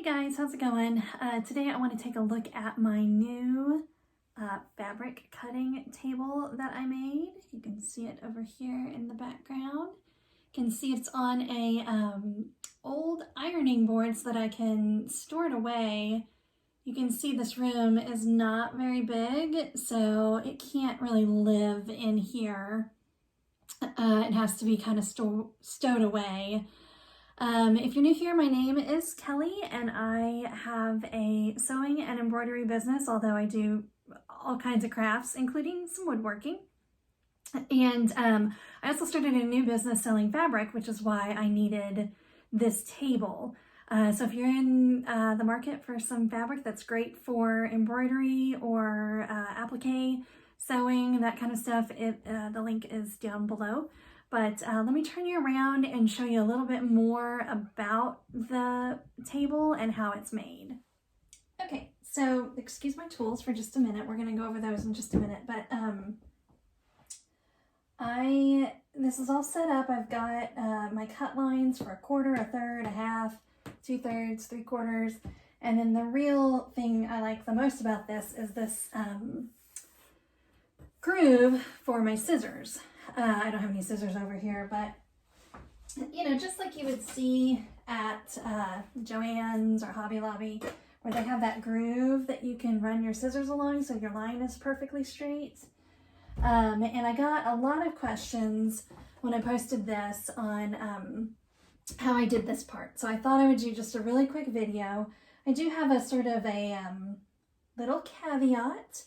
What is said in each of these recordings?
Hey guys, how's it going? Today I want to take a look at my new fabric cutting table that I made. You can see it over here in the background. You can see it's on a old ironing board so that I can store it away. You can see this room is not very big, so it can't really live in here. It has to be kind of stowed away. If you're new here, my name is Kelly and I have a sewing and embroidery business, although I do all kinds of crafts, including some woodworking. And I also started a new business selling fabric, which is why I needed this table. So if you're in the market for some fabric that's great for embroidery or applique, sewing, that kind of stuff, the link is down below. But let me turn you around and show you a little bit more about the table and how it's made. Okay, so excuse my tools for just a minute. We're gonna go over those in just a minute, but this is all set up. I've got my cut lines for 1/4, 1/3, 1/2, 2/3, 3/4, and then the real thing I like the most about this is this groove for my scissors. I don't have any scissors over here, but you know, just like you would see at Joann's or Hobby Lobby, where they have that groove that you can run your scissors along so your line is perfectly straight. And I got a lot of questions when I posted this on how I did this part. So I thought I would do just a really quick video. I do have a sort of a little caveat,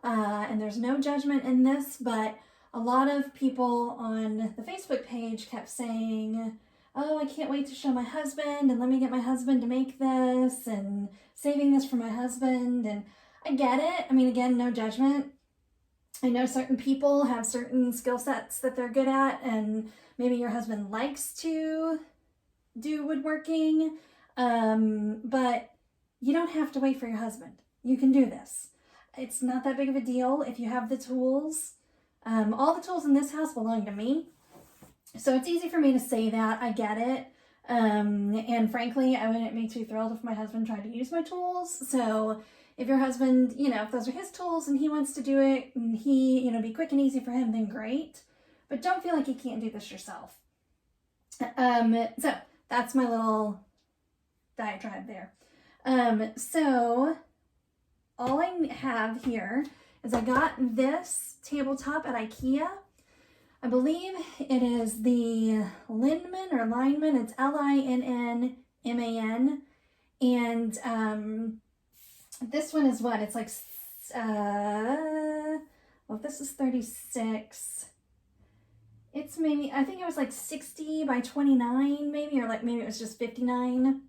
and there's no judgment in this, but a lot of people on the Facebook page kept saying, oh, I can't wait to show my husband, and let me get my husband to make this, and saving this for my husband. And I get it. I mean, again, no judgment. I know certain people have certain skill sets that they're good at, and maybe your husband likes to do woodworking, but you don't have to wait for your husband. You can do this. It's not that big of a deal if you have the tools. All the tools in this house belong to me, so it's easy for me to say that. I get it, and frankly, I wouldn't be too thrilled if my husband tried to use my tools. So if your husband, you know, if those are his tools and he wants to do it and he, you know, be quick and easy for him, then great, but don't feel like you can't do this yourself. So that's my little diatribe there. So all I have here is I got this tabletop at IKEA. I believe it is the Linnman or Lineman. It's Linnman. And this one is what? It's like, well, this is 36. It's maybe, I think it was like 60 by 29 maybe, or like maybe it was just 59.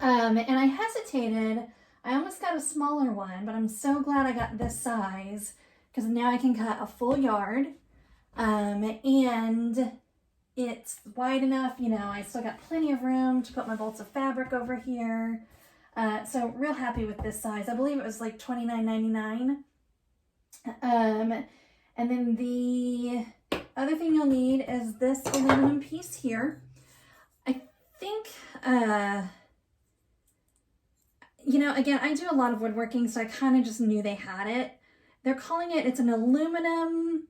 And I hesitated. I almost got a smaller one, but I'm so glad I got this size because now I can cut a full yard, and it's wide enough, you know, I still got plenty of room to put my bolts of fabric over here. So real happy with this size. I believe it was like $29.99. And then the other thing you'll need is this aluminum piece here. I think, you know, again, I do a lot of woodworking, so I kind of just knew they had it. They're calling it, it's an aluminum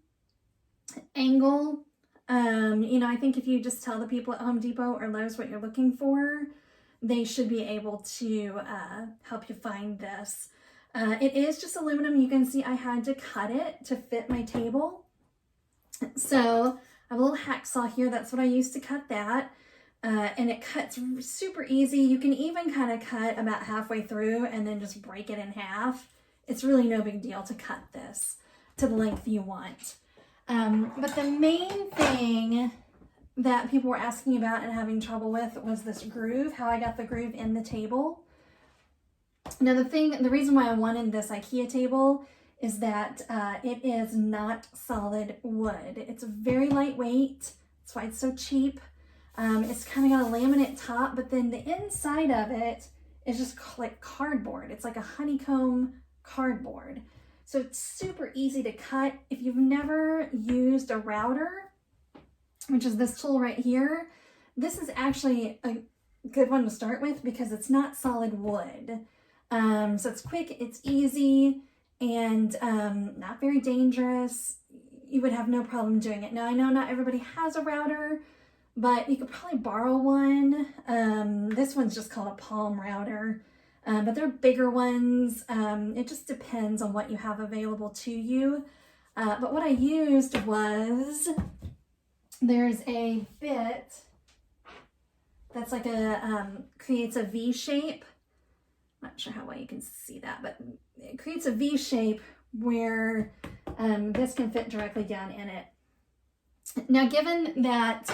angle. You know, I think if you just tell the people at Home Depot or Lowe's what you're looking for, they should be able to help you find this. It is just aluminum. You can see I had to cut it to fit my table. So I have a little hacksaw here. That's what I used to cut that. And it cuts super easy. You can even kind of cut about halfway through and then just break it in half. It's really no big deal to cut this to the length you want. But the main thing that people were asking about and having trouble with was this groove, how I got the groove in the table. Now the reason why I wanted this IKEA table is that it is not solid wood. It's very lightweight. That's why it's so cheap. It's kind of got a laminate top, but then the inside of it is just like cardboard. It's like a honeycomb cardboard. So it's super easy to cut. If you've never used a router, which is this tool right here, this is actually good one to start with because it's not solid wood. So it's quick, it's easy, and not very dangerous. You would have no problem doing it. Now, I know not everybody has a router, but you could probably borrow one. This one's just called a palm router, but there are bigger ones. It just depends on what you have available to you. But what I used was, there's a bit that's like creates a V shape. Not sure how well you can see that, but it creates a V shape where this can fit directly down in it. Now, given that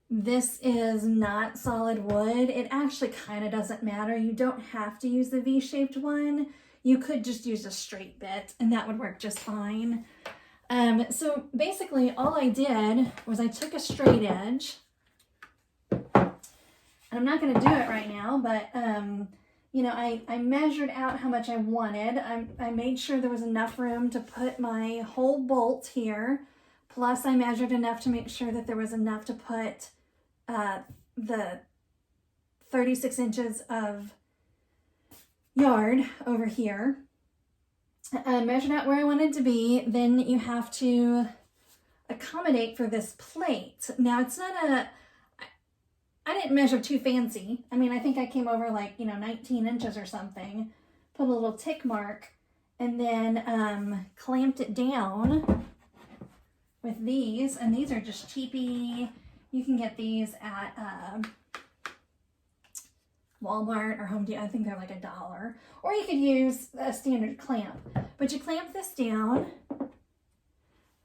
this is not solid wood, it actually kind of doesn't matter. You don't have to use the V-shaped one. You could just use a straight bit and that would work just fine. So basically all I did was I took a straight edge, and I'm not going to do it right now, but you know, I measured out how much I wanted. I made sure there was enough room to put my whole bolt here. Plus I measured enough to make sure that there was enough to put the 36 inches of yard over here. I measured out where I wanted to be. Then you have to accommodate for this plate. Now it's not I didn't measure too fancy. I mean, I think I came over like, you know, 19 inches or something. Put a little tick mark and then clamped it down with these. And these are just cheapy. You can get these at Walmart or Home Depot. I think they're like $1. Or you could use a standard clamp. But you clamp this down.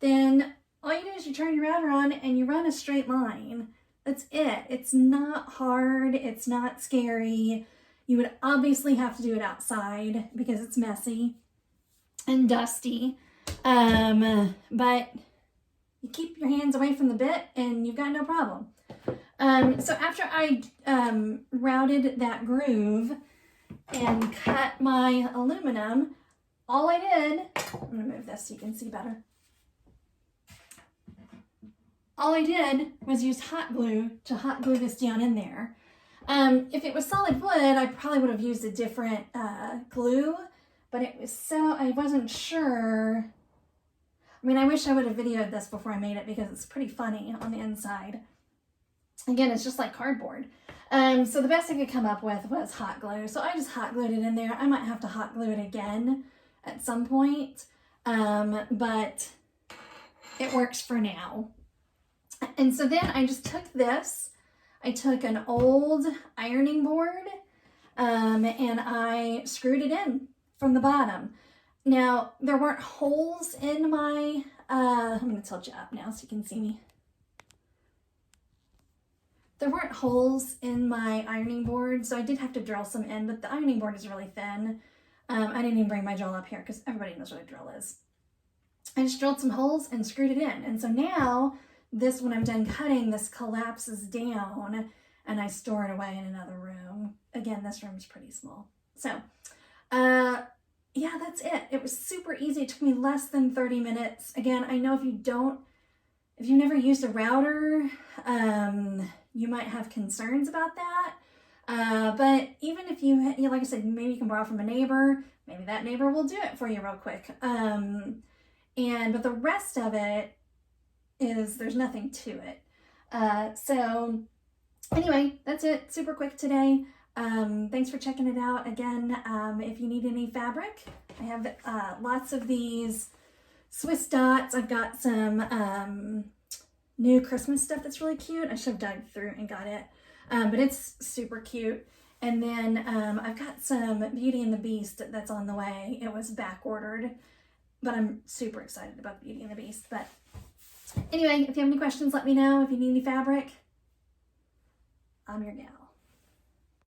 Then all you do is you turn your router on and you run a straight line. That's it. It's not hard. It's not scary. You would obviously have to do it outside because it's messy and dusty. But you keep your hands away from the bit and you've got no problem. So after I routed that groove and cut my aluminum, all I did, I'm going to move this so you can see better. All I did was use hot glue to hot glue this down in there. If it was solid wood, I probably would have used a different glue, but it was so, I wasn't sure. I mean, I wish I would have videoed this before I made it because it's pretty funny on the inside. Again, it's just like cardboard. So the best I could come up with was hot glue. So I just hot glued it in there. I might have to hot glue it again at some point, but it works for now. And so then I just took this, I took an old ironing board, and I screwed it in from the bottom. Now, there weren't holes in my, I'm going to tilt you up now so you can see me. There weren't holes in my ironing board, so I did have to drill some in, but the ironing board is really thin. I didn't even bring my drill up here because everybody knows what a drill is. I just drilled some holes and screwed it in. And so now, this, when I'm done cutting, this collapses down and I store it away in another room. Again, this room is pretty small. So, yeah, that's it. It was super easy. It took me less than 30 minutes. Again, I know if you've never used a router, you might have concerns about that. But even if you know, like I said, maybe you can borrow from a neighbor. Maybe that neighbor will do it for you real quick. But the rest of it is, there's nothing to it. So anyway, that's it. Super quick today. Thanks for checking it out. Again, if you need any fabric, I have lots of these Swiss dots. I've got some new Christmas stuff that's really cute. I should have dug through and got it, but it's super cute. And then I've got some Beauty and the Beast that's on the way. It was back ordered, but I'm super excited about Beauty and the Beast. But anyway, if you have any questions, let me know. If you need any fabric, I'm your gal.